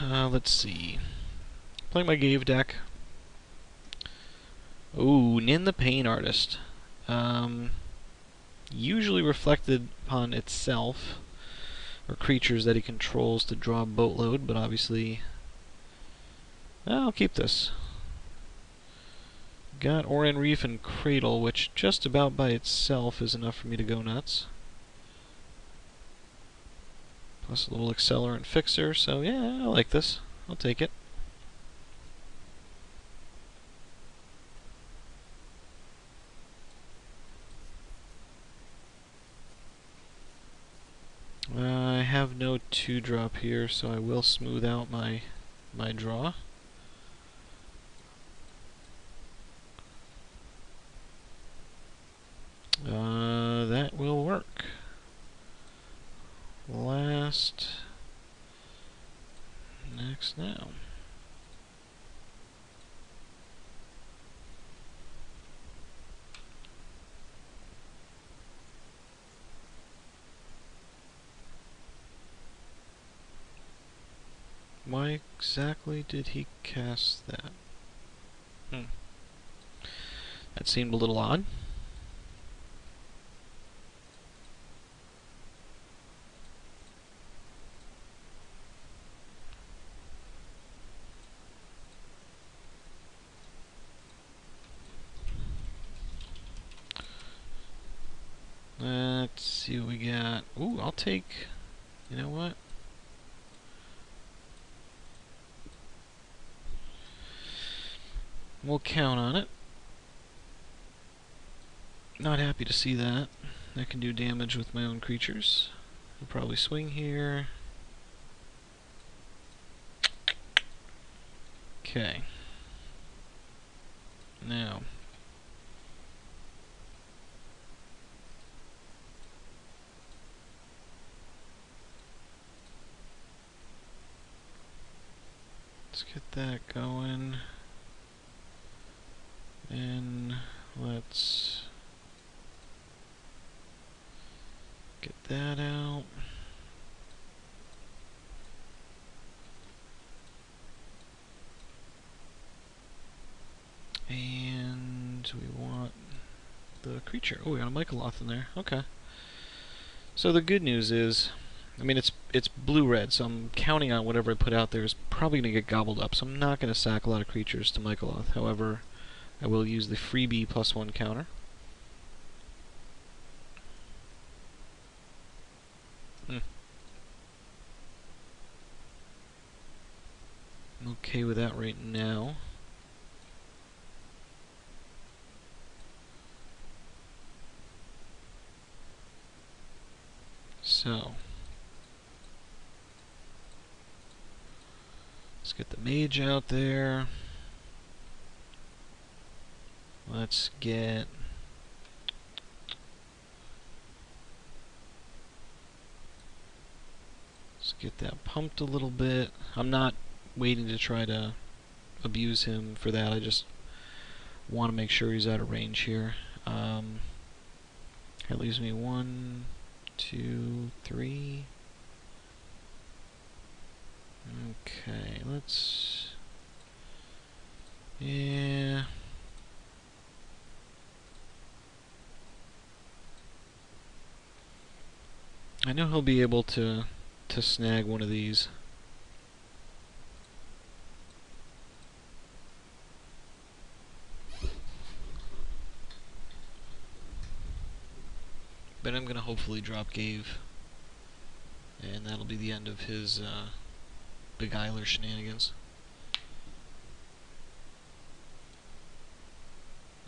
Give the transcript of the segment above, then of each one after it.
Let's see. Playing my Ghave deck. Ooh, Nin the Pain Artist. Usually reflected upon itself, or creatures that he controls to draw a boatload, but obviously... I'll keep this. Got Orion Reef and Cradle, which just about by itself is enough for me to go nuts. Plus a little Accelerant Fixer, so yeah, I like this. I'll take it. I have no 2-drop here, so I will smooth out my draw. That will work. Next now. Why exactly did he cast that? That seemed a little odd. Let's see what we got. Ooh, I'll take... You know what? We'll count on it. Not happy to see that. I can do damage with my own creatures. I'll probably swing here. Okay. Now. Let's get that going. And let's get that out. And we want the creature. Oh, we got a Mycoloth in there. Okay. So the good news is, I mean, it's blue-red, so I'm counting on whatever I put out there is probably going to get gobbled up, so I'm not going to sack a lot of creatures to Mycoloth. However, I will use the freebie +1 counter. I'm okay with that right now. So, let's get the mage out there. Let's get... Let's get that pumped a little bit. I'm not waiting to try to abuse him for that. I just want to make sure he's out of range here. That leaves me 1, 2, 3. Okay, let's... Yeah... I know he'll be able to snag one of these. But I'm gonna hopefully drop Ghave, and that'll be the end of his beguiler shenanigans.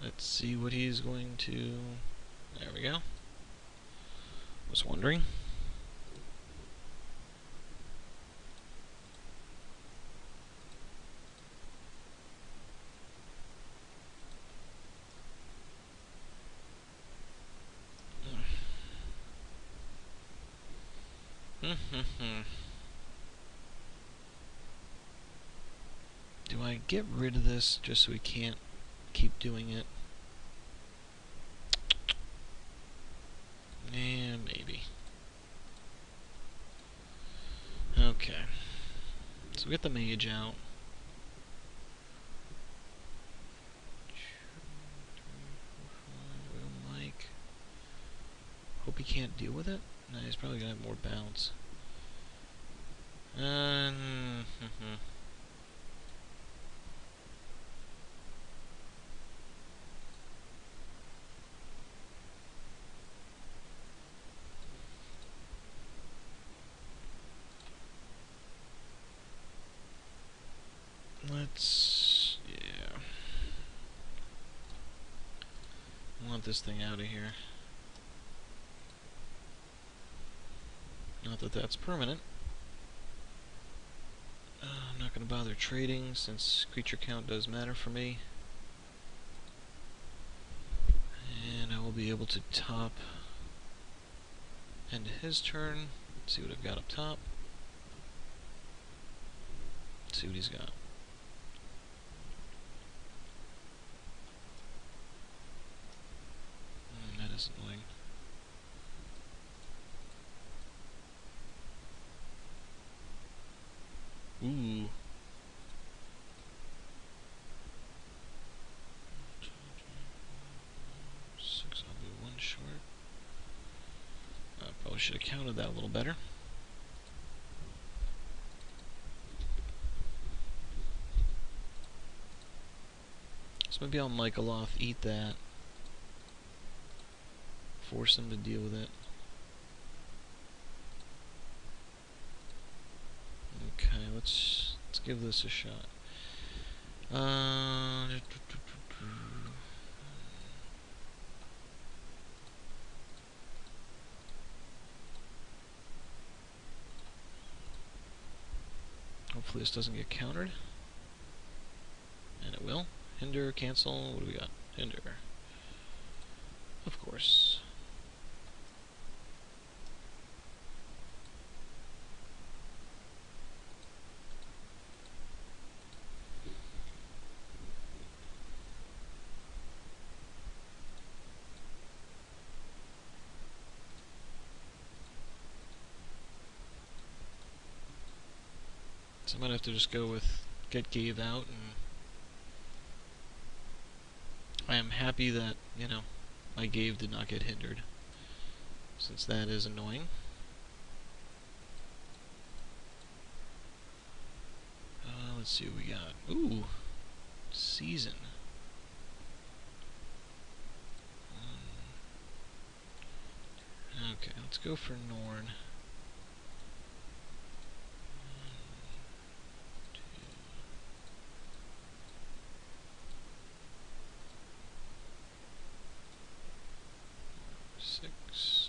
Let's see what he's going to... There we go. Was wondering. Do I get rid of this just so we can't keep doing it? Yeah, maybe. Okay. So we get the mage out. Mike. Hope he can't deal with it. No, he's probably gonna have more bounce. Yeah. I want this thing out of here. Not that that's permanent. I'm not going to bother trading since creature count does matter for me. And I will be able to top end his turn. See what I've got up top. See what he's got. That is annoying. Ooh. Six, I'll be one short. I probably should have counted that a little better. So maybe I'll Michael off, eat that. Force him to deal with it. Okay, let's give this a shot. Hopefully this doesn't get countered. And it will. Hinder, cancel, what do we got? Hinder. Of course. So I might have to just go with get Ghave out, and I am happy that, you know, my Ghave did not get hindered, since that is annoying. Let's see what we got. Ooh, season. Okay, let's go for Norn. 6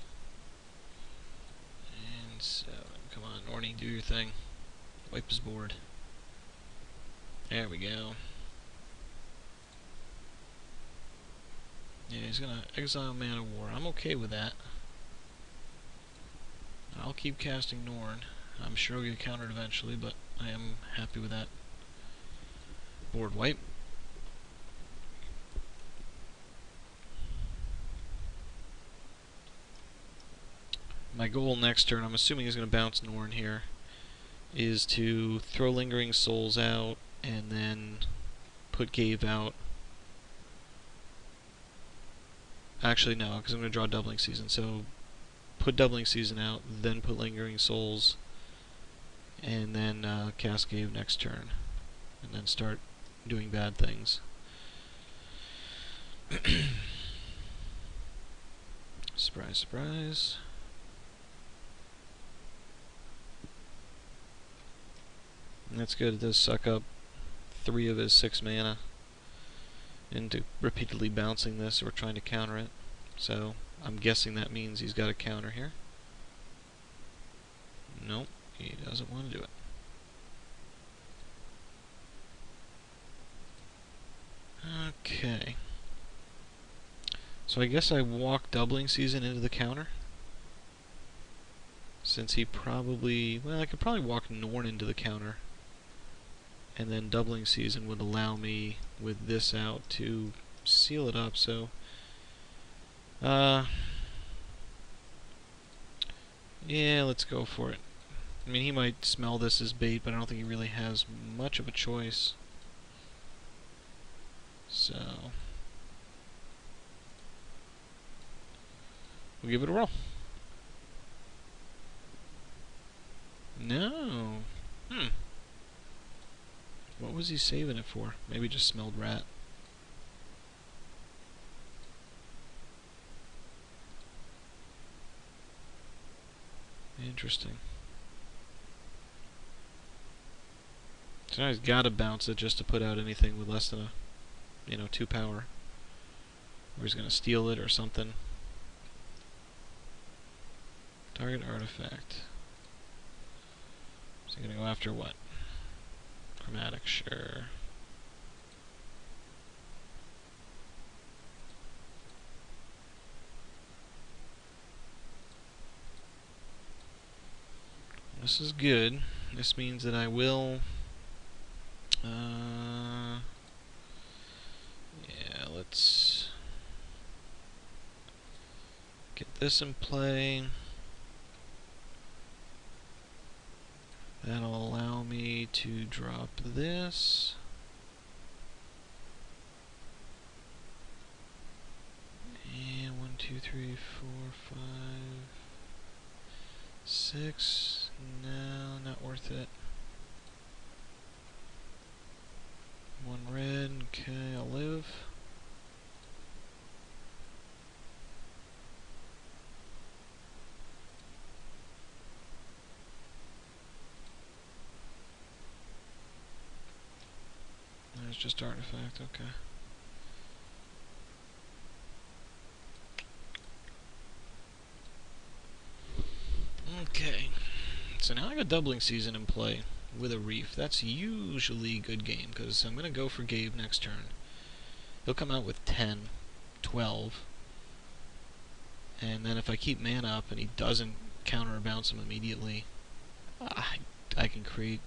and 7. Come on, Norny, do your thing. Wipe his board. There we go. Yeah, he's gonna exile Man of War. I'm okay with that. I'll keep casting Norn. I'm sure he'll get countered eventually, but I am happy with that board wipe. My goal next turn, I'm assuming he's going to bounce Norn here, is to throw Lingering Souls out and then put Ghave out. Actually, no, because I'm going to draw Doubling Season. So put Doubling Season out, then put Lingering Souls, and then cast Ghave next turn, and then start doing bad things. Surprise, surprise. That's good. It does suck up 3 of his 6 mana into repeatedly bouncing this or trying to counter it. So I'm guessing that means he's got a counter here. Nope, he doesn't want to do it. Okay. So I guess I walk Doubling Season into the counter. Since he probably... well, I could probably walk Norn into the counter. And then Doubling Season would allow me, with this out, to seal it up, so... yeah, let's go for it. I mean, he might smell this as bait, but I don't think he really has much of a choice. So we'll give it a roll. No. What was he saving it for? Maybe just smelled rat. Interesting. So now he's got to bounce it just to put out anything with less than a, 2 power. Or he's going to steal it or something. Target artifact. So he's going to go after what? Chromatic, sure. This is good. This means that I will... yeah, let's get this in play. That'll allow me to drop this. And 1, 2, 3, 4, 5, 6. No, not worth it. 1 red. Okay, I'll live. There's just artifact, okay. Okay. So now I got Doubling Season in play with a Reef. That's usually a good game, because I'm going to go for Ghave next turn. He'll come out with 10, 12. And then if I keep mana up and he doesn't counter or bounce him immediately, I can create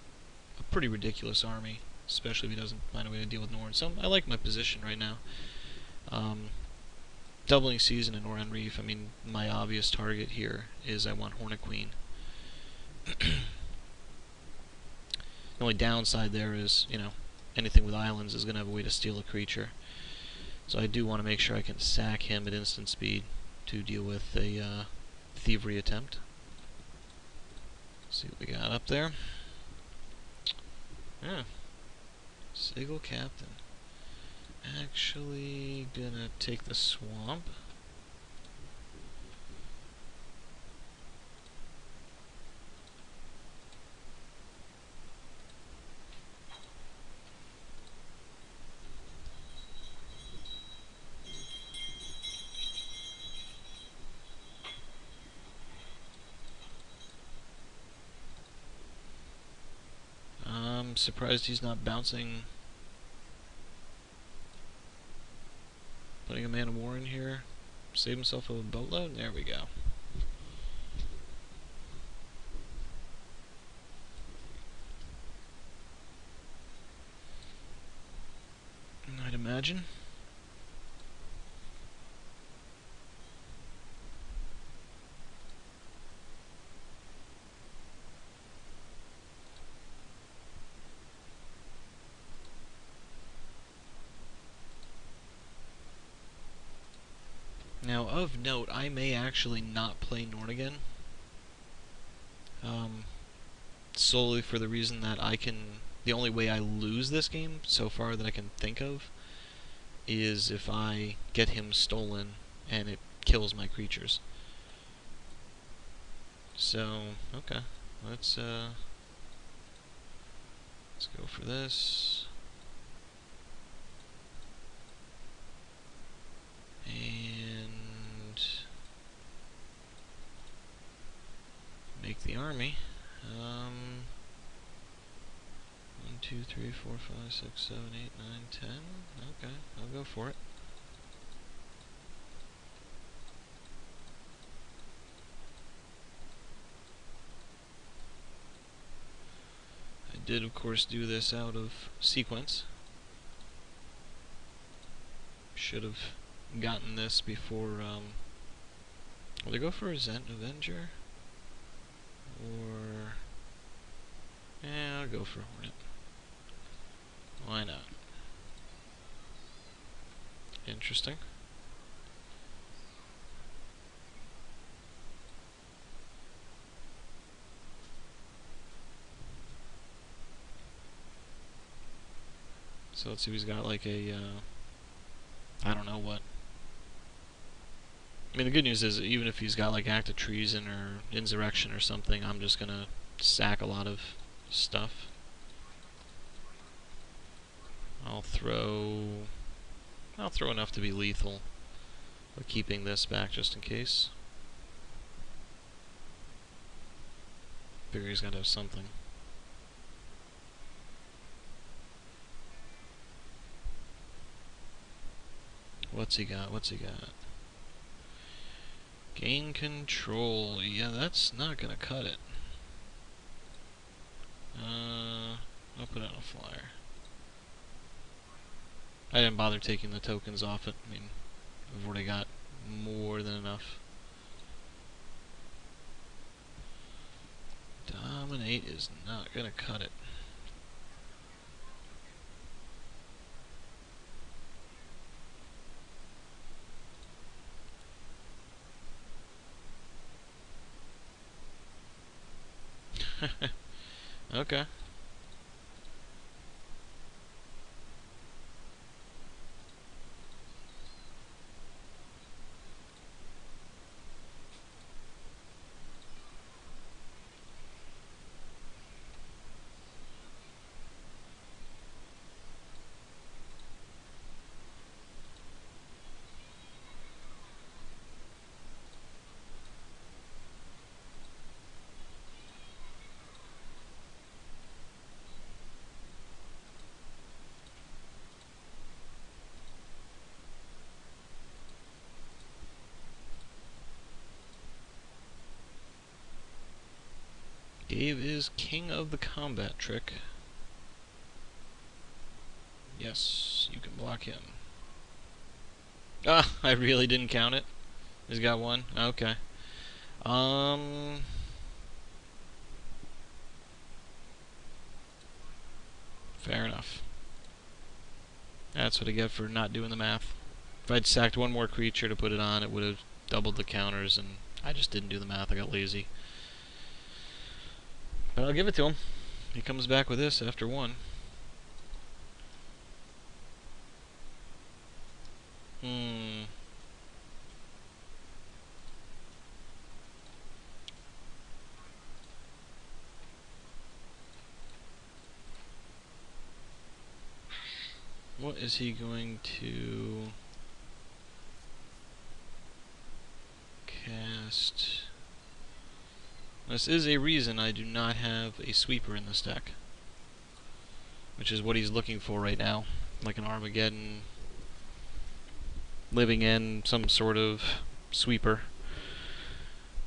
a pretty ridiculous army, especially if he doesn't find a way to deal with Norn. So I like my position right now. Doubling Season and Noran Reef, I mean, my obvious target here is I want Hornet Queen. The only downside there is, anything with islands is going to have a way to steal a creature. So I do want to make sure I can sack him at instant speed to deal with a thievery attempt. Let's see what we got up there. Yeah. Sigil Captain. Actually gonna take the swamp. I'm surprised he's not bouncing. Putting a Man of War in here. Save himself a boatload. There we go. I'd imagine. Now, of note, I may actually not play Norn again. Solely for the reason that the only way I lose this game so far that I can think of is if I get him stolen and it kills my creatures. So, okay. Let's go for this. And make the army. 1, 2, 3, 4, 5, 6, 7, 8, 9, 10. Okay, I'll go for it. I did, of course, do this out of sequence. Should have gotten this before, will they go for Resent Avenger? Or Yeah, I'll go for Hornet. Why not? Interesting. So let's see, he's got like a, I don't know what. I mean, the good news is, even if he's got like Act of Treason or Insurrection or something, I'm just gonna sack a lot of stuff. I'll throw enough to be lethal, but keeping this back just in case. Figure he's gonna have something. What's he got? What's he got? Gain control. Yeah, that's not gonna cut it. I'll put it on a flyer. I didn't bother taking the tokens off it. I mean, I've already got more than enough. Dominate is not gonna cut it. Okay. Ghave is king of the combat trick. Yes, you can block him. Ah, I really didn't count it. He's got one? Okay. Fair enough. That's what I get for not doing the math. If I'd sacked one more creature to put it on, it would have doubled the counters, and I just didn't do the math. I got lazy. But I'll give it to him. He comes back with this after one. What is he going to cast? This is a reason I do not have a sweeper in this deck, which is what he's looking for right now, like an Armageddon, Living End, some sort of sweeper.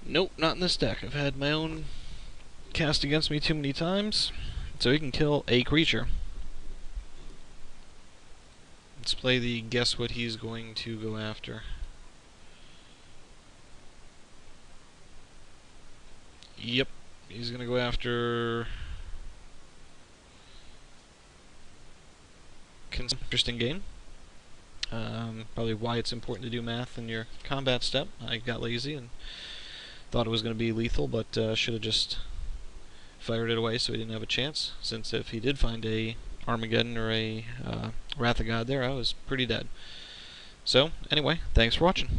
Nope, not in this deck. I've had my own cast against me too many times, so he can kill a creature. Let's play the guess what he's going to go after. Yep, he's going to go after... Interesting game. Probably why it's important to do math in your combat step. I got lazy and thought it was going to be lethal, but should have just fired it away so he didn't have a chance, since if he did find a Armageddon or a Wrath of God there, I was pretty dead. So, anyway, thanks for watching.